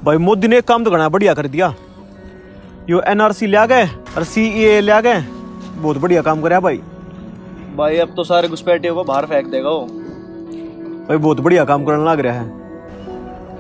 भाई मोदी ने एक काम तो घना बढ़िया कर दिया, यो एनआरसी ले आ गए और सीएए ले आ गए, बहुत बढ़िया काम कराया भाई। भाई अब तो सारे घुसपैठियों को बाहर फेंक देगा वो। भाई बहुत बढ़िया काम करने लग रहा है।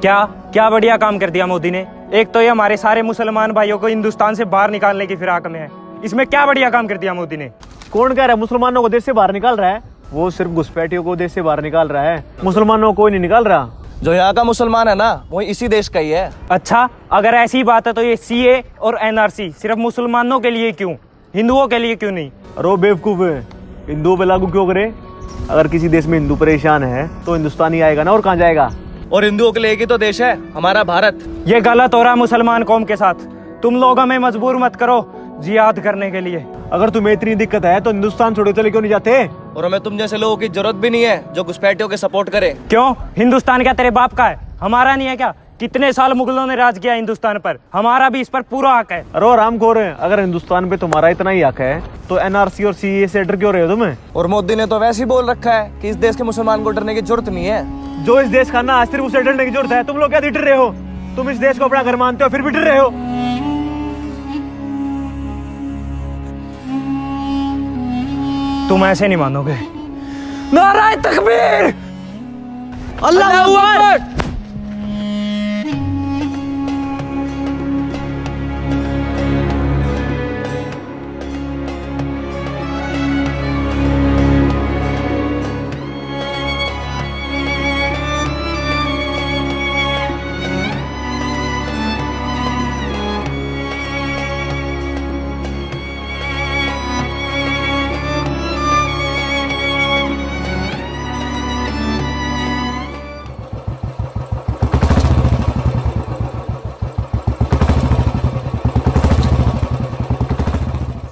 क्या क्या बढ़िया काम कर दिया मोदी ने। एक तो ये हमारे सारे मुसलमान भाइयों को हिंदुस्तान से बाहर निकालने की फिराक में है, इसमें क्या बढ़िया काम कर दिया मोदी ने। कौन कह रहा है मुसलमानों को देश से बाहर निकाल रहा है? वो सिर्फ घुसपैठियों को देश से बाहर निकाल रहा है, मुसलमानों को कोई नहीं निकाल रहा। जो यहाँ का मुसलमान है ना वो इसी देश का ही है। अच्छा, अगर ऐसी बात है तो ये सीए और एनआरसी सिर्फ मुसलमानों के लिए क्यों, हिंदुओं के लिए क्यों नहीं? अरे वो बेवकूफ है, हिंदुओं पे लागू क्यों करे? अगर किसी देश में हिंदू परेशान है तो हिंदुस्तान ही आएगा ना, और कहाँ जाएगा? और हिंदुओं के लिए एक ही तो देश है, हमारा भारत। ये गलत हो रहा है मुसलमान कौम के साथ। तुम लोग हमें मजबूर मत करो जिहाद करने के लिए। अगर तुम्हें इतनी दिक्कत है तो हिंदुस्तान छोड़े चले क्यों नहीं जाते? और हमें तुम जैसे लोगों की जरूरत भी नहीं है जो घुसपैठियों के सपोर्ट करे। क्यों, हिंदुस्तान क्या तेरे बाप का है, हमारा नहीं है क्या? कितने साल मुगलों ने राज किया हिंदुस्तान पर, हमारा भी इस पर पूरा हक है। अरे आरामखोर है, अगर हिंदुस्तान पे तुम्हारा इतना ही हक है तो एनआरसी और सीए से डर क्यों रहे हो तुम्हें? और मोदी ने तो वैसे ही बोल रखा है कि इस देश के मुसलमान को डरने की जरूरत नहीं है। जो इस देश का ना सिर्फ उसे डरने की जरूरत है। तुम लोग क्या डर रहे हो? तुम इस देश को अपना घर मानते हो फिर भी डर रहे हो। तुम ऐसे नहीं मानोगे। नाराए तकबीर, अल्लाह अकबर।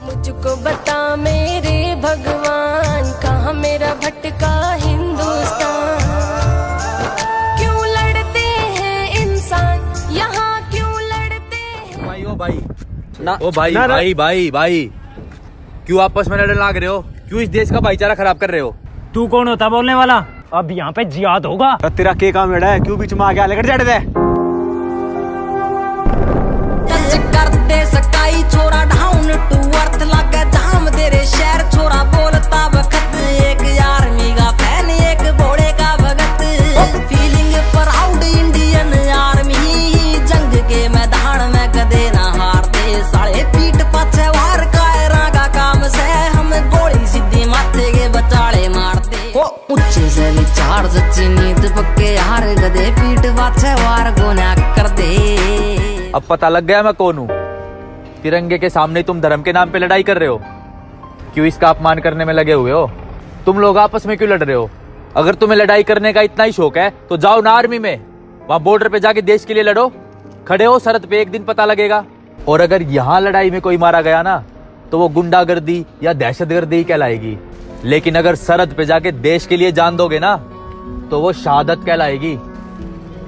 मुझको बता मेरे भगवान, कहाँ मेरा भटका हिंदुस्तान। क्यों लड़ते हैं इंसान यहाँ, क्यों लड़ते हैं? भाई ओ भाई ना, ओ भाई ना, ना। भाई भाई भाई क्यों आपस में लड़ने लग रहे हो? क्यों इस देश का भाईचारा खराब कर रहे हो? तू कौन होता बोलने वाला? अब यहाँ पे जिहाद होगा। तेरा के काम है, क्यों बीच में आ गया? लेकर जाने दे। टच कर दे सकाई छोरा डाउन टू अर्थ लगे धाम तेरे शहर छोरा बोलता वक्त। एक आर्मी का फैन एक घोड़े का भगत, फीलिंग प्राउड इंडियन आर्मी। जंग के मैदान में कदे ना हारते, साले पीठ पाछे वार कायरा का काम से हम गोली सीधी माथे के बचाले मारते। ऊंचे से विचार सच्ची नींद पक्के यार, गधे पीठ पाछे वार गोना कर दे। अब पता लग गया मैं कौन हूँ। तिरंगे के सामने तुम धर्म के नाम पे लड़ाई कर रहे हो। क्यों इसका अपमान करने में लगे हुए हो? तुम लोग आपस में क्यों लड़ रहे हो? अगर तुम्हें लड़ाई करने का इतना ही शौक है तो जाओ ना आर्मी में, वहां बॉर्डर पे जाके देश के लिए लड़ो। खड़े हो सरहद पे, एक दिन पता लगेगा। और अगर यहाँ लड़ाई में कोई मारा गया ना तो वो गुंडागर्दी या दहशतगर्दी कहलाएगी, लेकिन अगर सरहद पे जाके देश के लिए जान दोगे ना तो वो शहादत कहलाएगी।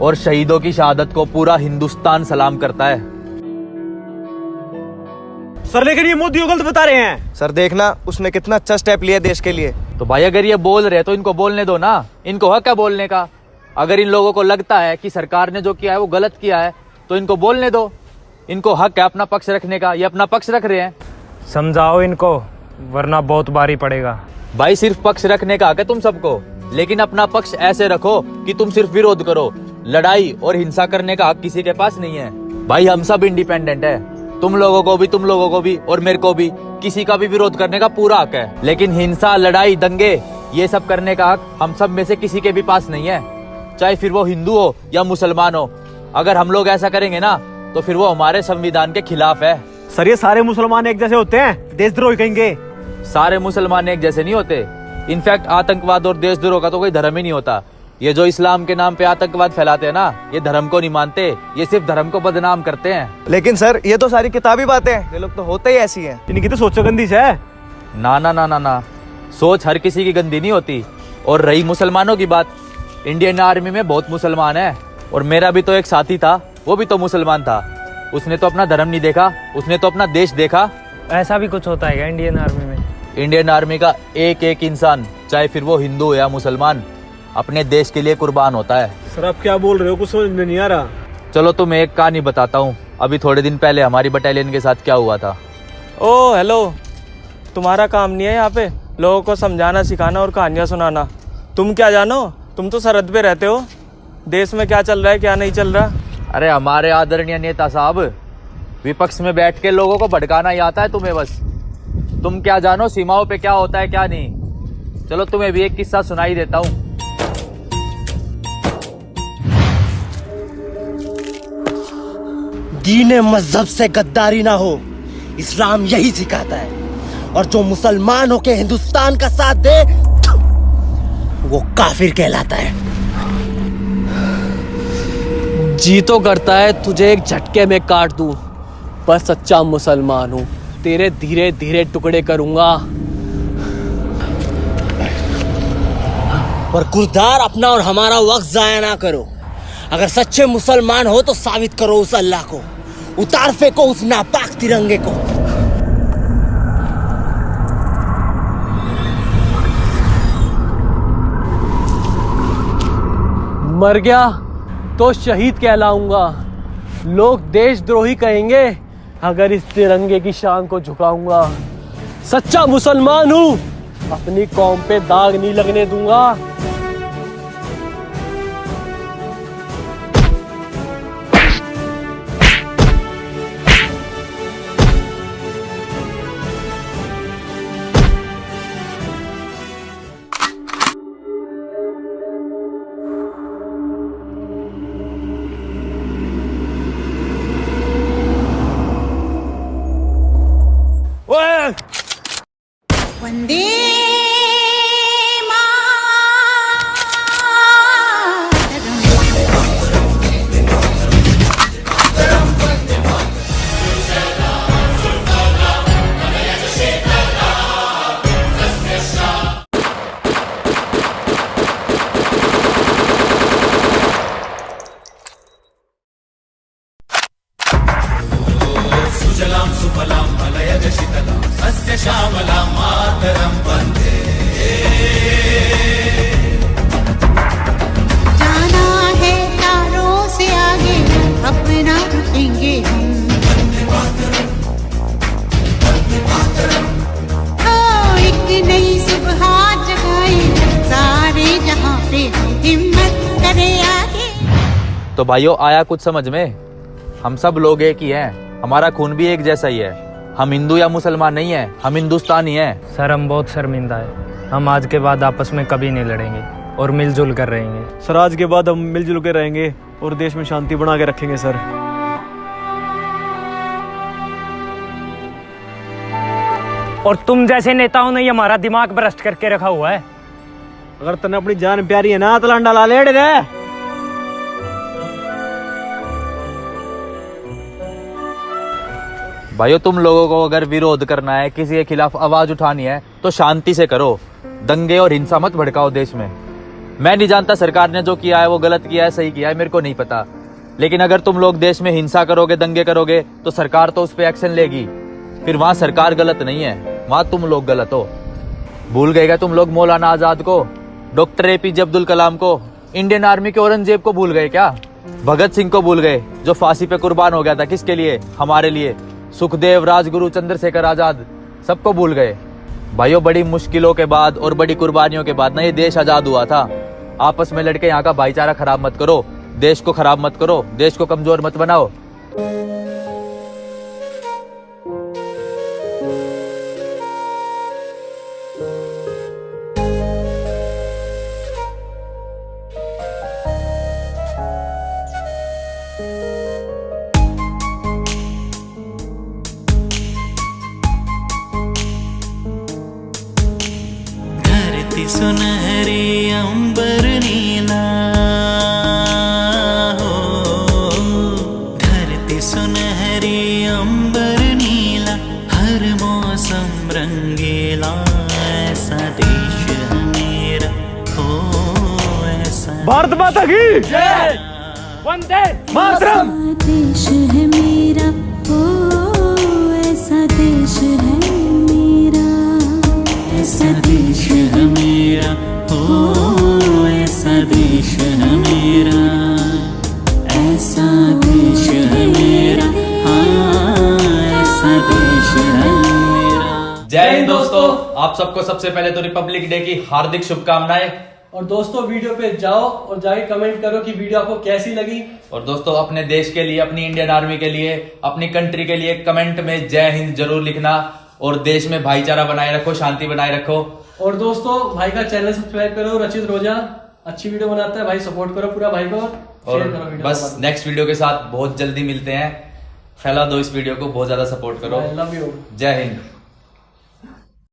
और शहीदों की शहादत को पूरा हिंदुस्तान सलाम करता है। सर लेकिन ये मोदी को गलत बता रहे हैं। सर देखना उसने कितना अच्छा स्टेप लिया देश के लिए। तो भाई अगर ये बोल रहे तो इनको बोलने दो ना, इनको हक है बोलने का। अगर इन लोगों को लगता है कि सरकार ने जो किया है वो गलत किया है तो इनको बोलने दो, इनको हक है अपना पक्ष रखने का, ये अपना पक्ष रख रहे हैं। समझाओ इनको वरना बहुत भारी पड़ेगा। भाई सिर्फ पक्ष रखने का हक है तुम सबको, लेकिन अपना पक्ष ऐसे रखो कि तुम सिर्फ विरोध करो। लड़ाई और हिंसा करने का हक किसी के पास नहीं है। भाई हम सब इंडिपेंडेंट है, तुम लोगों को भी और मेरे को भी किसी का भी विरोध करने का पूरा हक है। लेकिन हिंसा, लड़ाई, दंगे ये सब करने का हक हम सब में से किसी के भी पास नहीं है, चाहे फिर वो हिंदू हो या मुसलमान हो। अगर हम लोग ऐसा करेंगे ना तो फिर वो हमारे संविधान के खिलाफ है। सर ये सारे मुसलमान एक जैसे होते हैं? देशद्रोही कहेंगे। सारे मुसलमान एक जैसे नहीं होते। इनफैक्ट आतंकवाद और देशद्रोह का तो कोई धर्म ही नहीं होता। ये जो इस्लाम के नाम पे आतंकवाद फैलाते हैं ना, ये धर्म को नहीं मानते, ये सिर्फ धर्म को बदनाम करते हैं। लेकिन सर ये तो सारी किताबी बातें हैं, ये लोग तो होते ही ऐसी हैं। इनकी तो सोचो गंदी से है। ना ना ना ना ना, सोच हर किसी की गंदी नहीं होती। और रही मुसलमानों की बात, इंडियन आर्मी में बहुत मुसलमान है और मेरा भी तो एक साथी था, वो भी तो मुसलमान था। उसने तो अपना धर्म नहीं देखा, उसने तो अपना देश देखा। ऐसा भी कुछ होता है क्या इंडियन आर्मी में? इंडियन आर्मी का एक एक इंसान, चाहे फिर वो हिंदू हो या मुसलमान, अपने देश के लिए कुर्बान होता है। सर आप क्या बोल रहे हो? कुछ समझ में नहीं आ रहा। चलो तुम्हें एक कहानी बताता हूँ। अभी थोड़े दिन पहले हमारी बटालियन के साथ क्या हुआ था। ओ हेलो, तुम्हारा काम नहीं है यहाँ पे लोगों को समझाना सिखाना और कहानियाँ सुनाना। तुम क्या जानो, तुम तो सरहद पे रहते हो। देश में क्या चल रहा है क्या नहीं चल रहा। अरे हमारे आदरणीय नेता साहब, विपक्ष में बैठ के लोगों को भड़काना ही आता है तुम्हें बस। तुम क्या जानो सीमाओं पे क्या होता है क्या नहीं। चलो तुम्हें भी एक किस्सा सुनाई देता हूँ। दीन मजहब से गद्दारी ना हो, इस्लाम यही सिखाता है। और जो मुसलमान होके हिंदुस्तान का साथ दे वो काफिर कहलाता है। जी तो करता है तुझे एक झटके में काट दूं, पर सच्चा मुसलमान हूं, तेरे धीरे धीरे टुकड़े करूंगा। पर गुरदार, अपना और हमारा वक्त जाया ना करो। अगर सच्चे मुसलमान हो तो साबित करो उस अल्लाह को, उतार फेंको उस नापाक तिरंगे को। मर गया तो शहीद कहलाऊंगा। लोग देशद्रोही कहेंगे अगर इस तिरंगे की शान को झुकाऊंगा। सच्चा मुसलमान हूं, अपनी कौम पे दाग नहीं लगने दूंगा। वंदे जाना है तारों से आगे, अपना रुकेंगे हम। एक नई सुबह जगाए सारे जहां पे, हिम्मत करे आगे। तो भाइयों, आया कुछ समझ में? हम सब लोग एक ही हैं, हमारा खून भी एक जैसा ही है। हम हिंदू या मुसलमान नहीं है, हम हिंदुस्तानी हैं। सर हम बहुत शर्मिंदा है। हम आज के बाद आपस में कभी नहीं लड़ेंगे और मिलजुल कर रहेंगे। सर आज के बाद हम मिलजुल के रहेंगे और देश में शांति बना के रखेंगे सर। और तुम जैसे नेताओं ने ही हमारा दिमाग भ्रष्ट करके रखा हुआ है। अगर तने अपनी जान प्यारी है ना तो लंडा ला लेड़ दे। भाइयों, तुम लोगों को अगर विरोध करना है, किसी के खिलाफ आवाज उठानी है तो शांति से करो। दंगे और हिंसा मत भड़काओ देश में। मैं नहीं जानता सरकार ने जो किया है वो गलत किया है सही किया है, मेरे को नहीं पता। लेकिन अगर तुम लोग देश में हिंसा करोगे, दंगे करोगे तो सरकार तो उस पर एक्शन लेगी। फिर वहां सरकार गलत नहीं है, वहां तुम लोग गलत हो। भूल गए क्या तुम लोग मौलाना आजाद को, डॉक्टर APJ अब्दुल कलाम को, इंडियन आर्मी के औरंगजेब को भूल गए क्या? भगत सिंह को भूल गए जो फांसी पे कुर्बान हो गया था, किसके लिए? हमारे लिए। सुखदेव, राजगुरु, चंद्रशेखर आजाद, सबको भूल गए। भाइयों, बड़ी मुश्किलों के बाद और बड़ी कुर्बानियों के बाद ना ये देश आजाद हुआ था। आपस में लड़के यहाँ का भाईचारा खराब मत करो, देश को खराब मत करो, देश को कमजोर मत बनाओ। सुनहरी अंबर नीला हो, धरती सुनहरी अंबर नीला, हर मौसम रंगीला, ऐसा देश है मेरा हो, ऐसा भारत माता की जय, वंदे मातरम। देश है मेरा हो, ऐसा देश है मेरा, ऐसा देश है मेरा हो, ऐसा देश है मेरा, ऐसा जय हिंद दोस्तों। आप सबको सबसे पहले तो रिपब्लिक डे की हार्दिक शुभकामनाएं। और दोस्तों वीडियो पे जाओ और जाके कमेंट करो कि वीडियो आपको कैसी लगी। और दोस्तों अपने देश के लिए, अपनी इंडियन आर्मी के लिए, अपनी कंट्री के लिए कमेंट में जय हिंद जरूर लिखना। और देश में भाईचारा बनाए रखो, शांति बनाए रखो। और दोस्तों भाई का चैनल सब्सक्राइब करो, रचित रोजा अच्छी वीडियो बनाता है भाई, सपोर्ट करो पूरा भाई को और शेयर करो वीडियो बस नेक्स्ट वीडियो के साथ बहुत जल्दी मिलते हैं। फैला दो इस वीडियो को, बहुत ज्यादा सपोर्ट करो। Love you. जय हिंद।